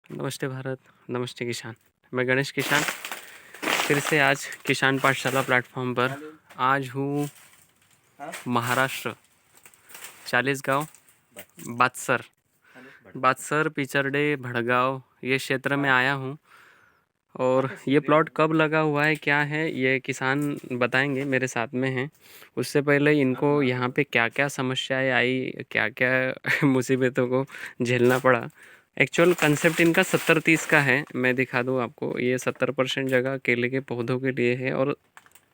नमस्ते भारत, नमस्ते किसान। मैं गणेश किसान फिर से आज किसान पाठशाला प्लेटफॉर्म पर आज हूँ महाराष्ट्र, चालीसगांव, बातसर, पिचरडे, भड़गांव ये क्षेत्र में आया हूँ। और ये प्लॉट कब लगा हुआ है, क्या है, ये किसान बताएंगे, मेरे साथ में हैं। उससे पहले इनको यहाँ पे क्या क्या समस्याएं आई, क्या क्या मुसीबतों को झेलना पड़ा। एक्चुअल कंसेप्ट इनका 70-30 का है। मैं दिखा दूँ आपको, ये 70% जगह केले के पौधों के लिए है और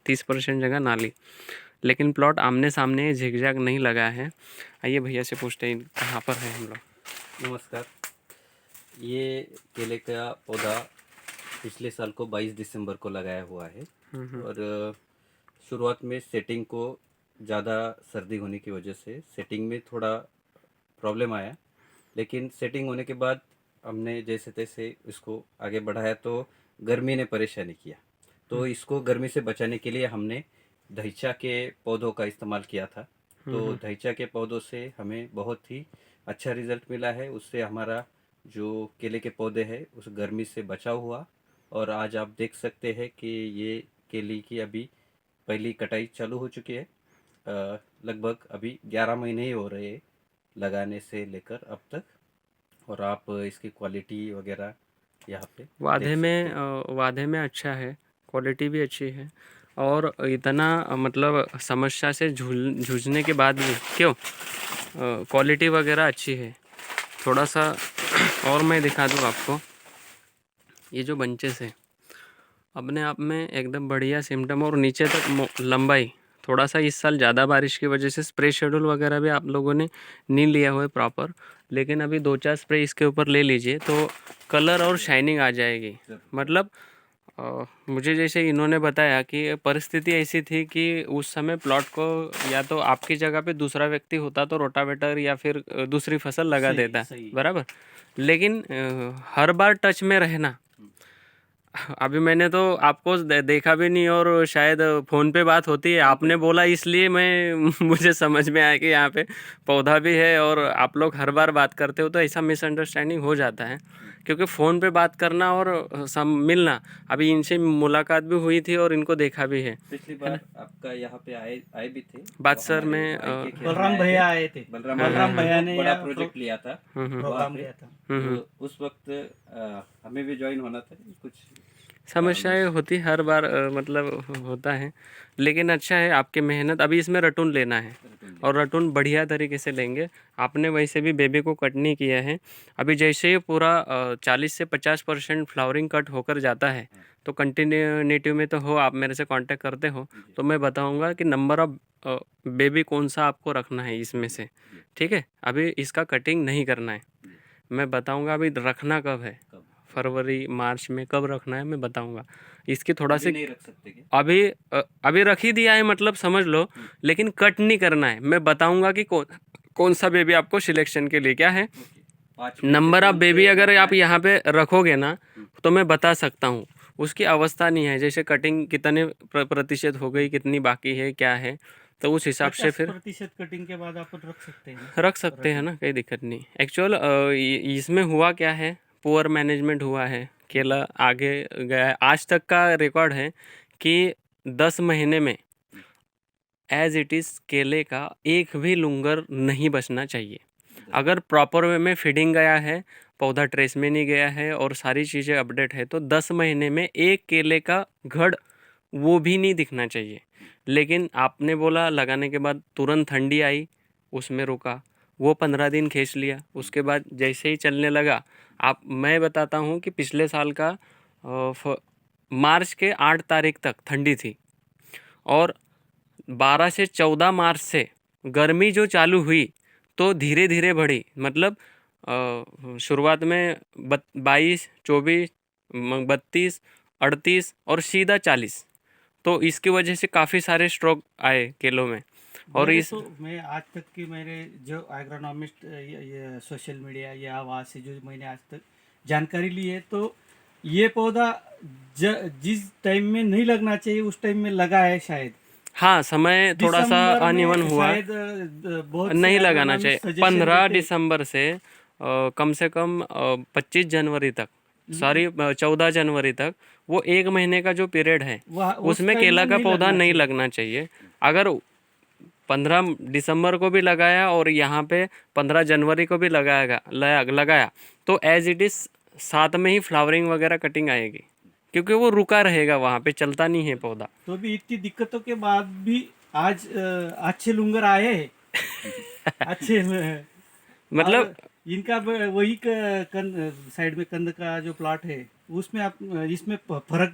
30% जगह नाली। लेकिन प्लॉट आमने सामने झिकझैक नहीं लगा है। आइए भैया से पूछते हैं कहाँ पर है हम लोग। नमस्कार। ये केले का पौधा पिछले साल को 22 दिसंबर को लगाया हुआ है और शुरुआत में सेटिंग को ज़्यादा सर्दी होने की वजह से सेटिंग में थोड़ा प्रॉब्लम आया, लेकिन सेटिंग होने के बाद हमने जैसे तैसे इसको आगे बढ़ाया तो गर्मी ने परेशानी किया। तो इसको गर्मी से बचाने के लिए हमने धैचा के पौधों का इस्तेमाल किया था। तो धैचा के पौधों से हमें बहुत ही अच्छा रिजल्ट मिला है। उससे हमारा जो केले के पौधे हैं उस गर्मी से बचाव हुआ और आज आप देख सकते हैं कि ये केले की अभी पहली कटाई चालू हो चुकी है। लगभग अभी 11 महीने ही हो रहे हैं लगाने से लेकर अब तक, और आप इसकी क्वालिटी वगैरह यहाँ पे वादे देख सकते हैं। में वादे में अच्छा है, क्वालिटी भी अच्छी है। और इतना मतलब समस्या से जूझने के बाद भी क्यों क्वालिटी वगैरह अच्छी है। थोड़ा सा और मैं दिखा दूँ आपको, ये जो बंचेस है अपने आप में एकदम बढ़िया सिम्टम और नीचे तक लंबाई। थोड़ा सा इस साल ज़्यादा बारिश की वजह से स्प्रे शेड्यूल वगैरह भी आप लोगों ने नहीं लिया हुआ है प्रॉपर, लेकिन अभी 2-4 स्प्रे इसके ऊपर ले लीजिए तो कलर और शाइनिंग आ जाएगी। मतलब मुझे जैसे इन्होंने बताया कि परिस्थिति ऐसी थी कि उस समय प्लॉट को या तो आपकी जगह पे दूसरा व्यक्ति होता तो रोटावेटर या फिर दूसरी फसल लगा देता, बराबर। लेकिन हर बार टच में रहना, अभी मैंने तो आपको देखा भी नहीं और शायद फ़ोन पे बात होती है, आपने बोला इसलिए मैं मुझे समझ में आया कि यहाँ पे पौधा भी है और आप लोग हर बार बात करते हो, तो ऐसा मिसअंडरस्टैंडिंग हो जाता है। क्योंकि फ़ोन पे बात करना और मिलना, अभी इनसे मुलाकात भी हुई थी और इनको देखा भी है। पिछली बार आपका यहाँ पे आए भी थे बातसर में बलराम भैया आए थे। बलराम भैया ने बड़ा प्रोजेक्ट लिया था प्रोग्राम लिया था। तो उस वक्त हमें भी ज्वाइन होना था, कुछ समस्याएं होती हर बार, मतलब होता है। लेकिन अच्छा है आपकी मेहनत। अभी इसमें रटून लेना है और रटून बढ़िया तरीके से लेंगे। आपने वैसे भी बेबी को कट नहीं किया है। अभी जैसे ही पूरा 40 से 50% फ्लावरिंग कट होकर जाता है तो कंटिन्यूटी में तो हो, आप मेरे से कांटेक्ट करते हो तो मैं बताऊंगा कि नंबर ऑफ बेबी कौन सा आपको रखना है इसमें से, ठीक है। अभी इसका कटिंग नहीं करना है, मैं बताऊंगा। अभी रखना कब है, फरवरी मार्च में कब रखना है मैं बताऊंगा। इसकी थोड़ा सी नहीं रख सकते क्या? अभी रख ही दिया है, मतलब समझ लो। लेकिन कट नहीं करना है, मैं बताऊंगा कि कौन सा बेबी आपको सिलेक्शन के लिए क्या है। नंबर ऑफ बेबी अगर आप यहाँ पे रखोगे ना तो मैं बता सकता हूँ। उसकी अवस्था नहीं है, जैसे कटिंग कितने प्रतिशत हो गई, कितनी बाकी है, क्या है, तो उस हिसाब से फिर 50% कटिंग के बाद आप रख सकते हैं ना, कोई दिक्कत नहीं। एक्चुअल इसमें हुआ क्या है, पुअर मैनेजमेंट हुआ है, केला आगे गया है। आज तक का रिकॉर्ड है कि 10 महीने में एज इट इज़ केले का एक भी लुंगर नहीं बचना चाहिए। अगर प्रॉपर वे में फीडिंग गया है, पौधा ट्रेस में नहीं गया है और सारी चीज़ें अपडेट है तो 10 महीने में एक केले का घड़ वो भी नहीं दिखना चाहिए। लेकिन आपने बोला लगाने के बाद तुरंत ठंडी आई, उसमें रुका, वो 15 दिन खींच लिया, उसके बाद जैसे ही चलने लगा। आप मैं बताता हूँ कि पिछले साल का मार्च के 8 तारीख तक ठंडी थी और 12 से 14 मार्च से गर्मी जो चालू हुई तो धीरे धीरे बढ़ी। मतलब शुरुआत में 22, 24, 32, 38 और सीधा 40। तो इसकी वजह से काफ़ी सारे स्ट्रोक आए केलों में। और इस तो मैं आज तक की मेरे जो एग्रोनॉमिस्ट ये सोशल मीडिया या आवाज़ से जो मैंने आज तक जानकारी ली है, तो ये पौधा जिस टाइम में नहीं लगना चाहिए उस टाइम में लगा है शायद। हाँ, समय थोड़ा सा दिसंबर में अनइवन हुआ, शायद बहुत से नहीं लगाना agronomist चाहिए। suggestion 15 देते हैं। दिसंबर से कम से कम 25 जनवरी तक, सॉरी 14 जनवरी तक, वो 1 महीने का जो पीरियड है उस उसमें time केला में का नहीं पौधा लगना नहीं चाहिए। लगना चाहिए। अगर 15 दिसंबर को भी लगाया और यहाँ पे 15 जनवरी को भी लगाया तो एज इट इज़ साथ में ही फ्लावरिंग वगैरह कटिंग आएगी, क्योंकि वो रुका रहेगा वहाँ पे, चलता नहीं है पौधा। तो भी इतनी दिक्कतों के बाद भी आज अच्छे लुंगर आए हैं। अच्छे मतलब और इनका वही साइड में कंद का जो प्लॉट है उसमें आप इसमें फर्क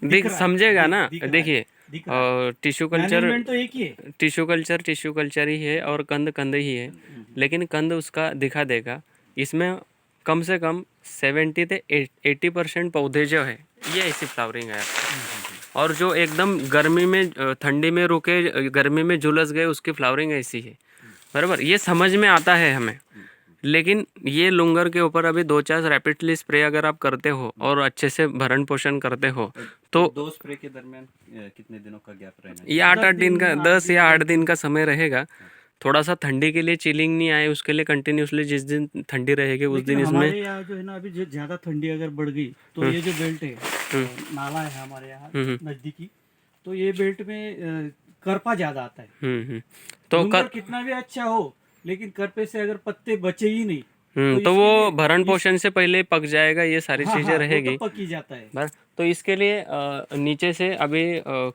दिख रहा है, समझेगा ना, दिख रहा है, देखिए दिख रहा है। टिश्यू कल्चर, मैनेजमेंट तो एक ही है। टिश्यू कल्चर ही है और कंद कंद ही है, लेकिन कंद उसका दिखा देगा। इसमें कम से कम 70 से 80% पौधे जो है ये ऐसी फ्लावरिंग है आपको। और जो एकदम गर्मी में ठंडी में रुके, गर्मी में झुलस गए, उसकी फ्लावरिंग ऐसी है, बराबर। ये समझ में आता है हमें, लेकिन ये लुंगर के ऊपर अभी 2-4 रैपिडली स्प्रे अगर आप करते हो और अच्छे से भरण पोषण करते हो तो 2 स्प्रे के दरमियान कितने दिनों का गैप रहना ये चाहिए? 8-8 दिन का, 10 या 8 दिन का समय रहेगा। थोड़ा सा ठंडी के लिए चिलिंग नहीं आए उसके लिए कंटिन्यूसली जिस दिन ठंडी रहेगी उस लेकिन दिन इसमें हमारे यहाँ जो है ना अभी जो ज्यादा ठंडी अगर बढ़ गई तो ये जो बेल्ट है, नाला है हमारे यहाँ नजदीकी, तो ये बेल्ट में करपा ज्यादा आता है। तो लुंगर कितना भी अच्छा हो लेकिन करपे से अगर पत्ते बचे ही नहीं तो इसके वो लिए भरण पोषण से पहले पक जाएगा, ये सारी हाँ, चीजें हाँ, वो रहेगी। तो पक ही जाता है। बस तो इसके लिए नीचे से अभी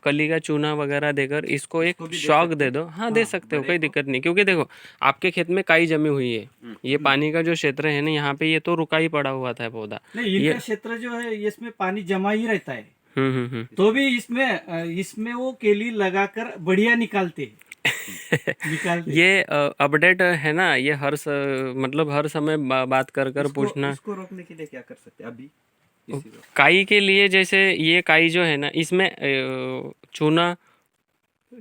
कली का चूना वगैरह देकर इसको एक भी दे शॉक सकते दे दो। हाँ, दे सकते हो, कोई दिक्कत नहीं, क्योंकि देखो आपके खेत में काई जमी हुई है, ये पानी का जो क्षेत्र है ना यहाँ पे, ये तो रुका ही पड़ा हुआ था पौधा। नहीं, इनका क्षेत्र जो है इसमें पानी जमा ही रहता है, हम्म। तो भी इसमें वो केली लगाकर बढ़िया निकालते निकालते। ये अपडेट है ना, ये मतलब हर समय बात कर पूछना। इसको रोकने के लिए क्या कर सकते हैं अभी इसी वक्त? काई के लिए जैसे ये काई जो है ना, इसमें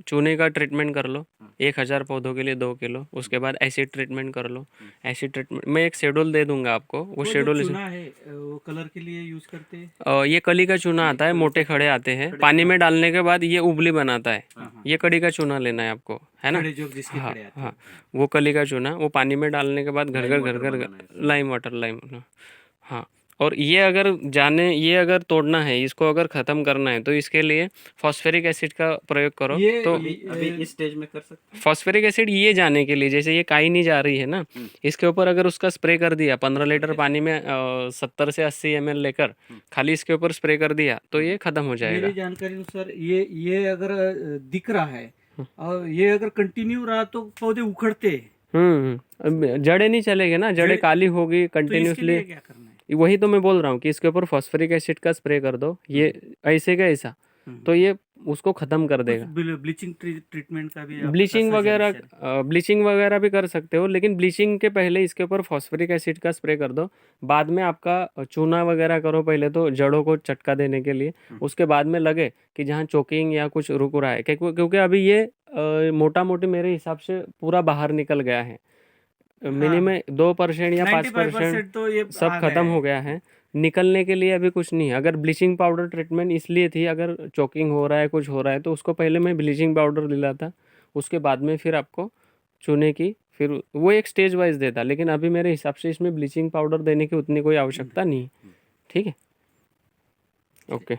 चूने का ट्रीटमेंट कर लो, 1000 पौधों के लिए 2 किलो। उसके बाद एसिड ट्रीटमेंट कर लो। एसिड ट्रीटमेंट मैं एक शेड्यूल दे दूंगा आपको, वो जो शेड्यूल चूना है वो कलर के लिए यूज करते हैं। ये कली का चूना आता है, मोटे खड़े आते हैं, पानी में डालने के बाद ये उबली बनाता है। ये कली का चूना लेना है आपको, है ना। खड़े जो जिसके हाँ खड़े आते हाँ, वो कली का चूना, वो पानी में डालने के बाद घर लाइम वाटर हाँ। और ये अगर तोड़ना है, इसको अगर ख़त्म करना है, तो इसके लिए फॉस्फेरिक एसिड का प्रयोग करो। तो अभी इस स्टेज में कर सकते हैं। फॉस्फेरिक एसिड ये जाने के लिए, जैसे ये काई नहीं जा रही है ना, इसके ऊपर अगर उसका स्प्रे कर दिया 15 लीटर पानी में 70 से 80 ml लेकर खाली इसके ऊपर स्प्रे कर दिया तो ये खत्म हो जाएगा। मेरी जानकारी अनुसार ये अगर दिख रहा है और ये अगर कंटिन्यू रहा तो पौधे उखड़ते हैं। अब जड़ें नहीं चलेगी ना, जड़ें काली होगी तो इसके कंटिन्यूसली। लिए क्या करना है? वही तो मैं बोल रहा हूँ कि इसके ऊपर फॉस्फेरिक एसिड का स्प्रे कर दो, ये ऐसे का ऐसा, तो ये उसको खत्म कर देगा। ब्लीचिंग ट्रीटमेंट का भी ब्लीचिंग वगैरह भी कर सकते हो, लेकिन ब्लीचिंग के पहले इसके ऊपर फॉस्फेरिक एसिड का स्प्रे कर दो। बाद में आपका चूना वगैरह करो पहले तो जड़ों को चटका देने के लिए, उसके बाद में लगे कि जहाँ चोकिंग या कुछ रुक रहा है, क्योंकि अभी ये मोटा मोटी मेरे हिसाब से पूरा बाहर निकल गया है। मिनिमम 2% या 5% तो ये सब खत्म हो गया है। निकलने के लिए अभी कुछ नहीं है। अगर ब्लीचिंग पाउडर ट्रीटमेंट इसलिए थी, अगर चोकिंग हो रहा है, कुछ हो रहा है, तो उसको पहले मैं ब्लीचिंग पाउडर दिलाता, उसके बाद में फिर आपको चूने की, फिर वो एक स्टेज वाइज देता। लेकिन अभी मेरे हिसाब से इसमें ब्लीचिंग पाउडर देने की उतनी कोई आवश्यकता नहीं है। ठीक है, ओके।